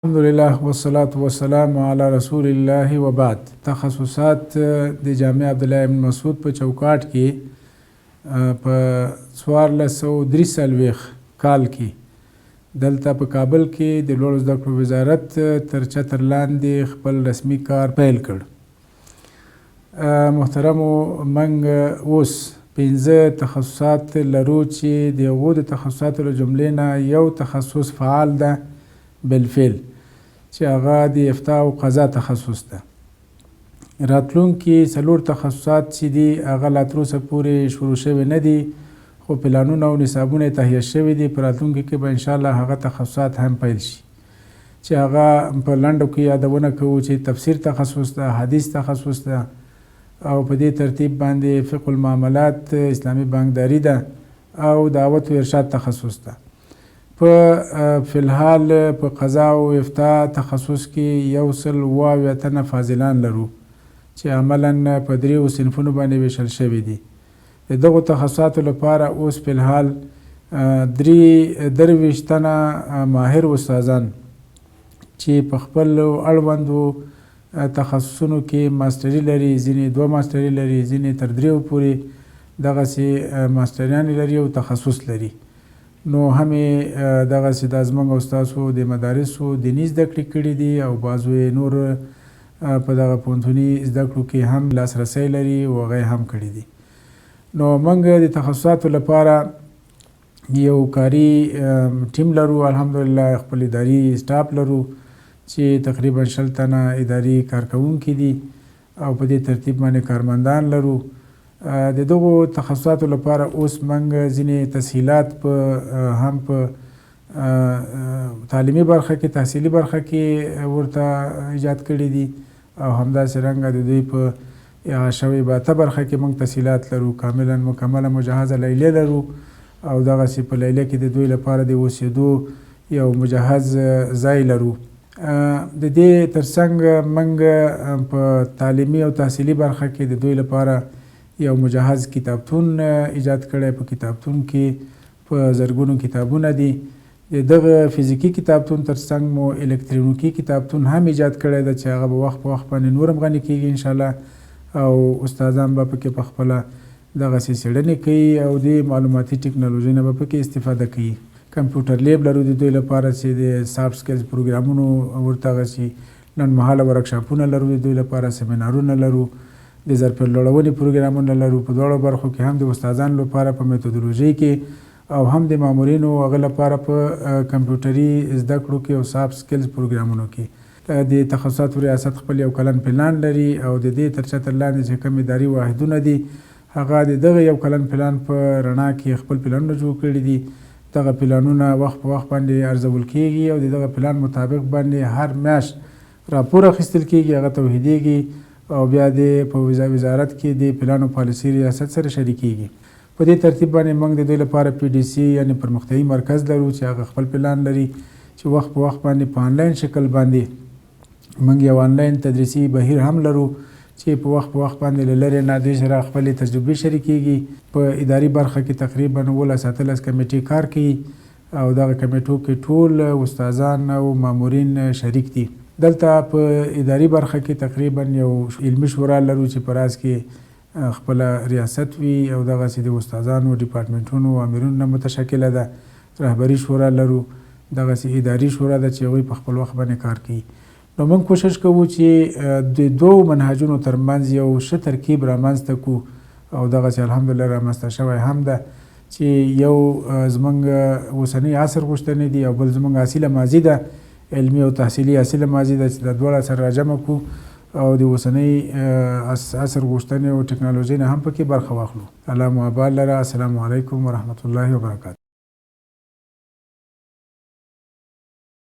الحمدلله والصلاة والسلام علی رسول الله وبعد. تخصصات د جامعه عبدالله ابن مسعود په چوکاټ کې په 1443 کال کې دلته په کابل کې د لوړو زده کړو وزارت تر چتر لاندې خپل رسمي کار پیل کړ. محترمو موږ اوس 15 تخصصات لرو چې د هغو د تخصصاتو له جملې نه یو تخصص فعال ده بالفعل چې هغه د افتاء او قضا تخصص ده. راتلونکي 4 تخصصات چې دي هغه لا تر اوسه پورې شروع شوي نه دي، خو پلانونه او نصابونه یې تهیه شوي دي. په راتلونکي کې به انشاءالله هغه تخصصات هم پیل شي چې هغه په لنډو کې یادونه کوو چې تفسیر تخصص ده، حدیث تخصص ده، او په دې ترتیب باندې فقه المعاملات، اسلامي بانکداري ده او دعوت و ارشاد تخصص ده. په فلحال په قضا او افتاء تخصص کې 107 تنه فاضلان لرو چې عملا په 3 صنفونو باندې ویشل شوي دي. د دغو تخصصاتو لپاره اوس فلحال 23 تنه ماهر استادان چې په خپل اړوندو تخصصونو کې ماستري لري، ځینې 2 ماستري لري، ځینې تر 3 پورې دغسې ماستریانې لري او تخصص لري. نو همې دغسې دا زموږ استادو د مدارسو دیني زده کړې کړي دي او بعضو یې نور په دغه پوهنتوني زده کړو کې هم لاسرسی لري او هغه یې هم کړي دي. نو موږ د تخصصاتو لپاره یو کاري ټیم لرو، الحمدلله خپل اداري سټاف لرو چې تقریبا 20 تنه اداري کارکوونکي دي او په دې ترتیب باندې کارمندان لرو. د دغو تخصصاتو لپاره اوس موږ ځینې تسهیلات هم په تعلیمي برخه کې، تحصیلي برخه کې ورته ایجاد کړي دي او همداسې رنګه د دوی په شوی باته برخه کې موږ تسهیلات لرو. کاملا مکمله مجهزه لیلیه لرو او دغسې په لیلیه کې د دوی لپاره د اوسېدو یو مجهز ځای لرو. د دې ترڅنګ موږ په تعلیمي او تحصیلي برخه کې د دوی لپاره یو مجهز کتابتون ایجاد کړی. په کتابتون کې په زرګونو کتابونه دي. دغه فزیکي کتابتون ترڅنګ مو الکترونیکي کتابتون هم ایجاد کړی ده چې هغه به وخت په وخت باندې نور هم غني کېږي انشاءالله، او استادان به پکې په خپله دغسې څېړنې کوي او د معلوماتي ټکنالوژۍ نه به پکې استفاده کوي. کمپیوټر لیب لرو د دوی لپاره چې د سافټ سکلز پروګرامونو ورته هغسې لنډمهاله ورکشاپونه لرو د دوی لپاره، سیمینارونه لرو، د ظرفیت لوړونې پروګرامونه لرو. په دواړو برخو کې هم د استادانو لپاره په میتودولوژۍ کې او هم د مامورینو هغه لپاره په کمپیوټري زده کړو کې او سافټ سکلز پروګرامونو کې. د تخصصاتو ریاست خپل یو کلن پلان لري او د دې تر چتر لاندې چې کوم اداري واحدونه دي هغه د دغه یو کلن پلان په رڼا کې خپل پلانونه جوړ کړي دي. دغه پلانونه وخت په وخت باندې ارزول کېږي او د دغه پلان مطابق باندې هر میاشت راپور اخیستل کېږي، هغه توحیدېږي او بیا د په وزارت کې د پلان او پالیسي ریاست سره شریکېږي. په دې ترتیب باندې موږ د دوی لپاره PDC یعنې پرمختیایي مرکز لرو چې هغه خپل پلان لري چې وخت په وخت باندې په آنلاین شکل باندې موږ یو آنلاین تدریسي بهیر هم لرو چې په وخت باندې له لرې نه دوی سره خپلې تجربې شریکېږي. په اداري برخه کې تقریبا 17 کمیټې کار کوي او دغه کمیټو کې ټول استادان او مامورین شریک دي. دلته په اداري برخه کې تقریبا یو علمي شورا لرو چې په راز کې خپله ریاست وي او دغسې د استادانو، ډیپارټمنټونو او امرونو نه متشکله ده. رهبري شورا لرو، دغسې اداري شورا ده چې هغوی په خپل وخت باندې کار کوي. نو موږ کوشش کوو چې د 2 منهجونو ترمنځ یو ښه ترکیب رامنځته کړو او دغسې الحمدلله رامنځته شوی هم ده چې یو زموږ اوسنی عصر غوښتنې دي او بل زموږ اصیله ماضي ده، علمي او تحصیلي اصیله ماضي ده چې دا دواړه سره راجمع کړو او د اوسنۍ عصر غوښتنې او ټکنالوژۍ نه هم پکې برخه واخلو. الله مو آباد لره. السلام علیکم ورحمة الله وبرکاته.